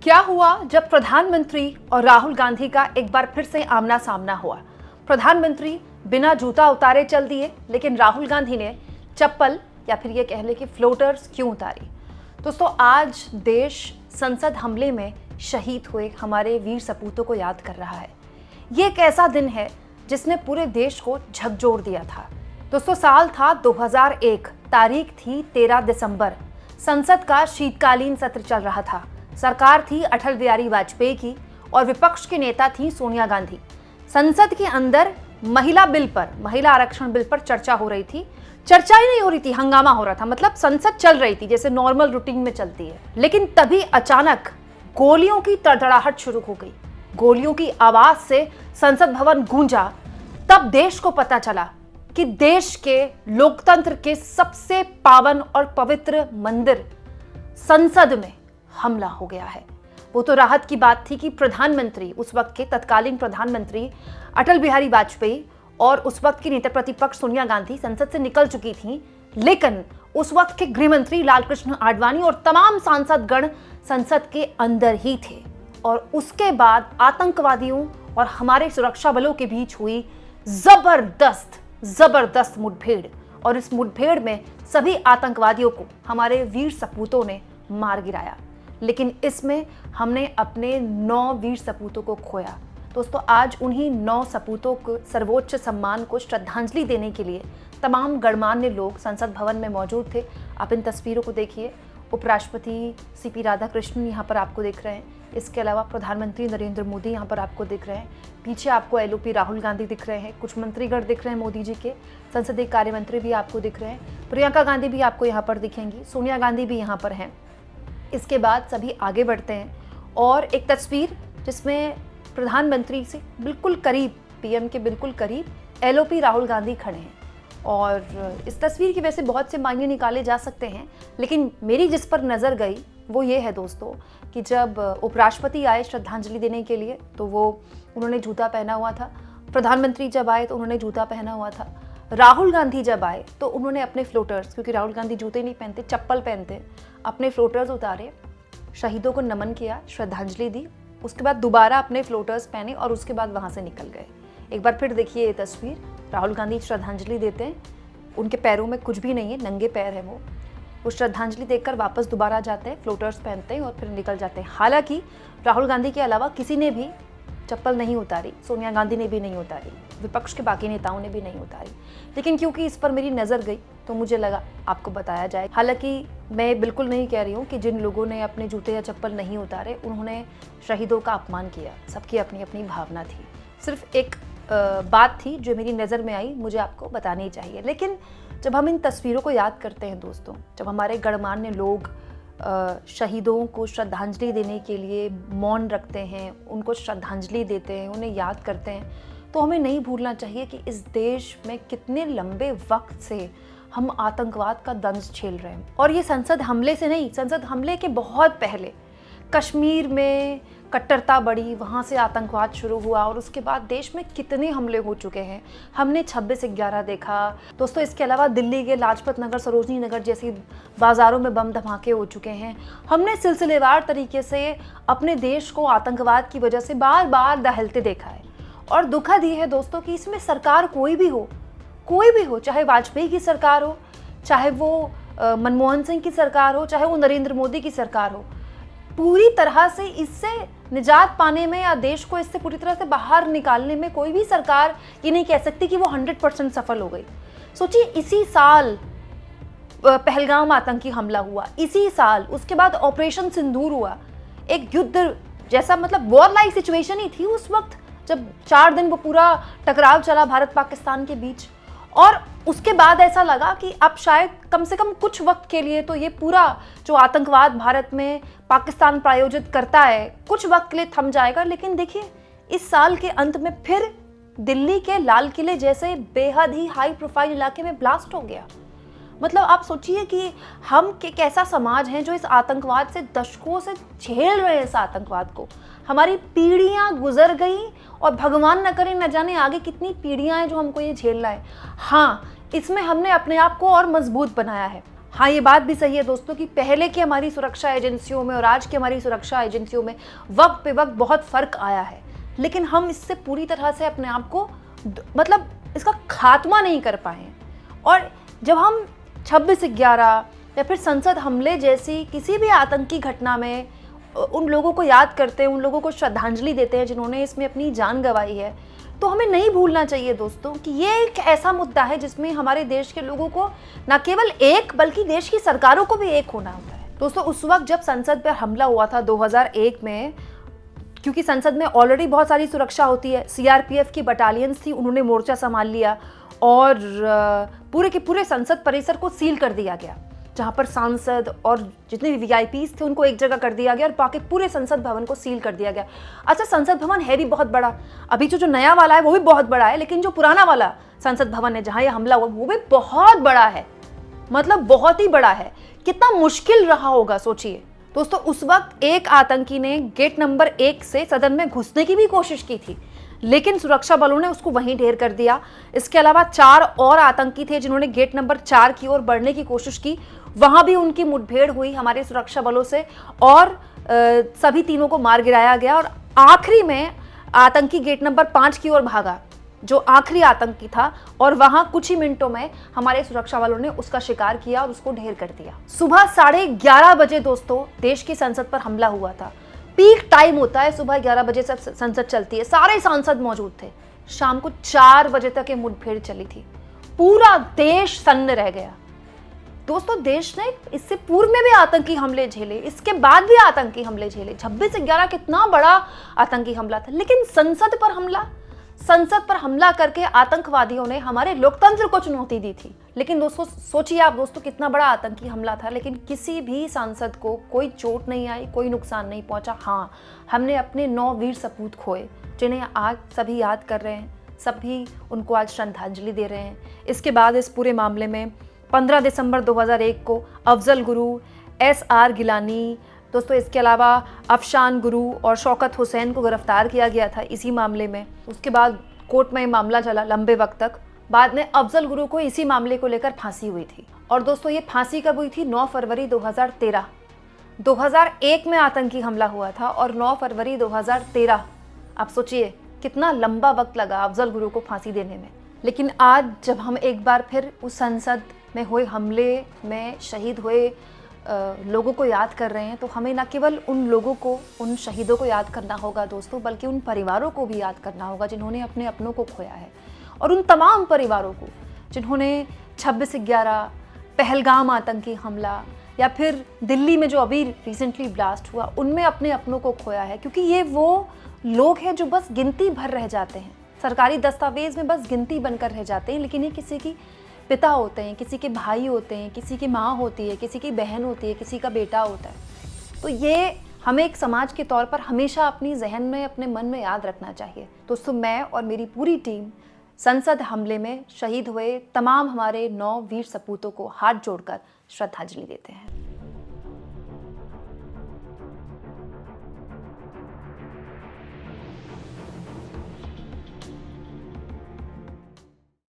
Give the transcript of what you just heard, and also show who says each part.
Speaker 1: क्या हुआ जब प्रधानमंत्री और राहुल गांधी का एक बार फिर से आमना सामना हुआ। प्रधानमंत्री बिना जूता उतारे चल दिए, लेकिन राहुल गांधी ने चप्पल या फिर ये कह ले कि फ्लोटर्स क्यों उतारी। दोस्तों, आज देश संसद हमले में शहीद हुए हमारे वीर सपूतों को याद कर रहा है। ये एक ऐसा दिन है जिसने पूरे देश को झकझोर दिया था। दोस्तों, साल था 2001, तारीख थी 13 दिसंबर। संसद का शीतकालीन सत्र चल रहा था। सरकार थी अटल बिहारी वाजपेयी की और विपक्ष के नेता थी सोनिया गांधी। संसद के अंदर महिला आरक्षण बिल पर चर्चा हो रही थी। चर्चा ही नहीं हो रही थी, हंगामा हो रहा था। मतलब संसद चल रही थी जैसे नॉर्मल रूटीन में चलती है। लेकिन तभी अचानक गोलियों की तड़तड़ाहट शुरू हो गई। गोलियों की आवाज से संसद भवन गूंजा। तब देश को पता चला कि देश के लोकतंत्र के सबसे पावन और पवित्र मंदिर संसद में हमला हो गया है। वो तो राहत की बात थी कि प्रधानमंत्री, उस वक्त के तत्कालीन प्रधानमंत्री अटल बिहारी वाजपेयी और उस वक्त की नेता प्रतिपक्ष सोनिया गांधी संसद से निकल चुकी थी। लेकिन उस वक्त के गृह मंत्री लालकृष्ण आडवाणी और तमाम सांसद गण संसद के अंदर ही थे। और उसके बाद आतंकवादियों और हमारे सुरक्षा बलों के बीच हुई जबरदस्त मुठभेड़। और इस मुठभेड़ में सभी आतंकवादियों को हमारे वीर सपूतों ने मार गिराया। लेकिन इसमें हमने अपने 9 वीर सपूतों को खोया। दोस्तों, आज उन्हीं 9 सपूतों को सर्वोच्च सम्मान को श्रद्धांजलि देने के लिए तमाम गणमान्य लोग संसद भवन में मौजूद थे। आप इन तस्वीरों को देखिए। उपराष्ट्रपति सीपी राधाकृष्णन यहाँ पर आपको दिख रहे हैं। इसके अलावा प्रधानमंत्री नरेंद्र मोदी यहाँ पर आपको दिख रहे हैं। पीछे आपको एलओपी राहुल गांधी दिख रहे हैं। कुछ मंत्रीगण दिख रहे हैं मोदी जी के। संसदीय कार्य मंत्री भी आपको दिख रहे हैं। प्रियंका गांधी भी आपको यहाँ पर दिखेंगी। सोनिया गांधी भी यहाँ पर हैं। इसके बाद सभी आगे बढ़ते हैं और एक तस्वीर जिसमें प्रधानमंत्री से बिल्कुल करीब, पीएम के बिल्कुल करीब एलओपी राहुल गांधी खड़े हैं। और इस तस्वीर की वैसे बहुत से मायने निकाले जा सकते हैं, लेकिन मेरी जिस पर नज़र गई वो ये है दोस्तों कि जब उपराष्ट्रपति आए श्रद्धांजलि देने के लिए तो उन्होंने जूता पहना हुआ था। प्रधानमंत्री जब आए तो उन्होंने जूता पहना हुआ था। राहुल गांधी जब आए तो उन्होंने अपने फ्लोटर्स, क्योंकि राहुल गांधी जूते नहीं पहनते, चप्पल पहनते, अपने फ्लोटर्स उतारे, शहीदों को नमन किया, श्रद्धांजलि दी। उसके बाद दोबारा अपने फ्लोटर्स पहने और उसके बाद वहाँ से निकल गए। एक बार फिर देखिए ये तस्वीर। राहुल गांधी श्रद्धांजलि देते हैं। उनके पैरों में कुछ भी नहीं है, नंगे पैर है वो श्रद्धांजलि देकर वापस दोबारा जाते हैं, फ्लोटर्स पहनते हैं और फिर निकल जाते हैं। हालांकि राहुल गांधी के अलावा किसी ने भी चप्पल नहीं उतारी, सोनिया गांधी ने भी नहीं उतारी, विपक्ष के बाकी नेताओं ने भी नहीं उतारी। लेकिन क्योंकि इस पर मेरी नज़र गई तो मुझे लगा आपको बताया जाए। हालांकि मैं बिल्कुल नहीं कह रही हूँ कि जिन लोगों ने अपने जूते या चप्पल नहीं उतारे उन्होंने शहीदों का अपमान किया। सबकी अपनी अपनी भावना थी। सिर्फ एक बात थी जो मेरी नज़र में आई, मुझे आपको बतानी चाहिए। लेकिन जब हम इन तस्वीरों को याद करते हैं दोस्तों, जब हमारे गणमान्य लोग शहीदों को श्रद्धांजलि देने के लिए मौन रखते हैं, उनको श्रद्धांजलि देते हैं, उन्हें याद करते हैं, तो हमें नहीं भूलना चाहिए कि इस देश में कितने लंबे वक्त से हम आतंकवाद का दंश झेल रहे हैं। और ये संसद हमले से नहीं, संसद हमले के बहुत पहले कश्मीर में कट्टरता बढ़ी, वहाँ से आतंकवाद शुरू हुआ और उसके बाद देश में कितने हमले हो चुके हैं। हमने 26/11 देखा दोस्तों। इसके अलावा दिल्ली के लाजपत नगर, सरोजनी नगर जैसी बाज़ारों में बम धमाके हो चुके हैं। हमने सिलसिलेवार तरीके से अपने देश को आतंकवाद की वजह से बार बार दहलते देखा है। और दुखद ये है दोस्तों कि इसमें सरकार कोई भी हो, चाहे वाजपेयी की सरकार हो, चाहे वो मनमोहन सिंह की सरकार हो, चाहे वो नरेंद्र मोदी की सरकार हो, पूरी तरह से इससे निजात पाने में या देश को इससे पूरी तरह से बाहर निकालने में कोई भी सरकार ये नहीं कह सकती कि वो 100% सफल हो गई। सोचिए, इसी साल पहलगाम आतंकी हमला हुआ, इसी साल उसके बाद ऑपरेशन सिंदूर हुआ। एक युद्ध जैसा, मतलब वॉर लाइक सिचुएशन ही थी उस वक्त, जब 4 दिन वो पूरा टकराव चला भारत पाकिस्तान के बीच। और उसके बाद ऐसा लगा कि अब शायद कम से कम कुछ वक्त के लिए तो ये पूरा जो आतंकवाद भारत में पाकिस्तान प्रायोजित करता है कुछ वक्त के लिए थम जाएगा। लेकिन देखिए, इस साल के अंत में फिर दिल्ली के लाल किले जैसे बेहद ही हाई प्रोफाइल इलाके में ब्लास्ट हो गया। मतलब आप सोचिए कि हम कैसा समाज है जो इस आतंकवाद से दशकों से झेल रहे हैं। इस आतंकवाद को हमारी पीढ़ियां गुजर गई और भगवान न करे न जाने आगे कितनी पीढ़ियां हैं जो हमको ये झेलना है। हाँ, इसमें हमने अपने आप को और मजबूत बनाया है। हाँ, ये बात भी सही है दोस्तों कि पहले की हमारी सुरक्षा एजेंसियों में और आज की हमारी सुरक्षा एजेंसियों में वक्त पे वक्त बहुत फ़र्क आया है, लेकिन हम इससे पूरी तरह से अपने आप को मतलब इसका खात्मा नहीं कर पाए हैं। और जब हम 26/11 या फिर संसद हमले जैसी किसी भी आतंकी घटना में उन लोगों को याद करते हैं, उन लोगों को श्रद्धांजलि देते हैं जिन्होंने इसमें अपनी जान गंवाई है, तो हमें नहीं भूलना चाहिए दोस्तों कि ये एक ऐसा मुद्दा है जिसमें हमारे देश के लोगों को न केवल एक बल्कि देश की सरकारों को भी एक होना होता है। दोस्तों, उस वक्त जब संसद पर हमला हुआ था 2001 में, क्योंकि संसद में ऑलरेडी बहुत सारी सुरक्षा होती है, सीआरपीएफ की बटालियंस थी, उन्होंने मोर्चा संभाल लिया और पूरे के पूरे संसद परिसर को सील कर दिया गया, जहाँ पर सांसद और जितने भी वीआईपीज थे उनको एक जगह कर दिया गया और बाकी पूरे संसद भवन को सील कर दिया गया। अच्छा, संसद भवन है भी बहुत बड़ा, अभी जो नया वाला है वो भी बहुत बड़ा है, लेकिन जो पुराना वाला संसद भवन है जहाँ ये हमला हुआ वो भी बहुत बड़ा है, मतलब बहुत ही बड़ा है। कितना मुश्किल रहा होगा सोचिए दोस्तों। उस वक्त एक आतंकी ने गेट नंबर 1 से सदन में घुसने की भी कोशिश की थी, लेकिन सुरक्षा बलों ने उसको वहीं ढेर कर दिया। इसके अलावा 4 और आतंकी थे जिन्होंने गेट नंबर 4 की ओर बढ़ने की कोशिश की, वहां भी उनकी मुठभेड़ हुई हमारे सुरक्षा बलों से और सभी तीनों को मार गिराया गया। और आखिरी में आतंकी गेट नंबर 5 की ओर भागा, जो आखिरी आतंकी था, और वहां कुछ ही मिनटों में हमारे सुरक्षा बलों ने उसका शिकार किया और उसको ढेर कर दिया। सुबह 11:30 बजे दोस्तों देश की संसद पर हमला हुआ था। पीक टाइम होता है, सुबह 11 बजे से संसद चलती है, सारे सांसद मौजूद थे। शाम को 4 बजे तक ये मुठभेड़ चली थी, पूरा देश सन्न रह गया। दोस्तों, देश ने इससे पूर्व में भी आतंकी हमले झेले, इसके बाद भी आतंकी हमले झेले। 26/11 कितना बड़ा आतंकी हमला था, लेकिन संसद पर हमला करके आतंकवादियों ने हमारे लोकतंत्र को चुनौती दी थी। लेकिन दोस्तों सोचिए आप दोस्तों, कितना बड़ा आतंकी हमला था, लेकिन किसी भी सांसद को कोई चोट नहीं आई, कोई नुकसान नहीं पहुंचा। हाँ, हमने अपने 9 वीर सपूत खोए जिन्हें आज सभी याद कर रहे हैं, सभी उनको आज श्रद्धांजलि दे रहे हैं। इसके बाद इस पूरे मामले में 15 दिसंबर 2001 को अफजल गुरु, SR गिलानी दोस्तों, इसके अलावा अफशान गुरु और शौकत हुसैन को गिरफ्तार किया गया था इसी मामले में। उसके बाद कोर्ट में मामला चला लंबे वक्त तक। बाद में अफजल गुरु को इसी मामले को लेकर फांसी हुई थी। और दोस्तों, ये फांसी कब हुई थी? 9 फरवरी 2013। 2001 में आतंकी हमला हुआ था और 9 फरवरी 2013। आप सोचिए कितना लंबा वक्त लगा अफजल गुरु को फांसी देने में। लेकिन आज जब हम एक बार फिर उस संसद में हुए हमले में शहीद हुए लोगों को याद कर रहे हैं, तो हमें न केवल उन लोगों को, उन शहीदों को याद करना होगा दोस्तों, बल्कि उन परिवारों को भी याद करना होगा जिन्होंने अपने अपनों को खोया है, और उन तमाम परिवारों को जिन्होंने 26/11, पहलगाम आतंकी हमला या फिर दिल्ली में जो अभी रिसेंटली ब्लास्ट हुआ, उनमें अपने अपनों को खोया है। क्योंकि ये वो लोग हैं जो बस गिनती भर रह जाते हैं, सरकारी दस्तावेज में बस गिनती बनकर रह जाते हैं, लेकिन ये किसी की पिता होते हैं, किसी के भाई होते हैं, किसी की माँ होती है, किसी की बहन होती है, किसी का बेटा होता है। तो ये हमें एक समाज के तौर पर हमेशा अपनी जहन में, अपने मन में याद रखना चाहिए। दोस्तों, मैं और मेरी पूरी टीम संसद हमले में शहीद हुए तमाम हमारे 9 वीर सपूतों को हाथ जोड़कर श्रद्धांजलि देते हैं।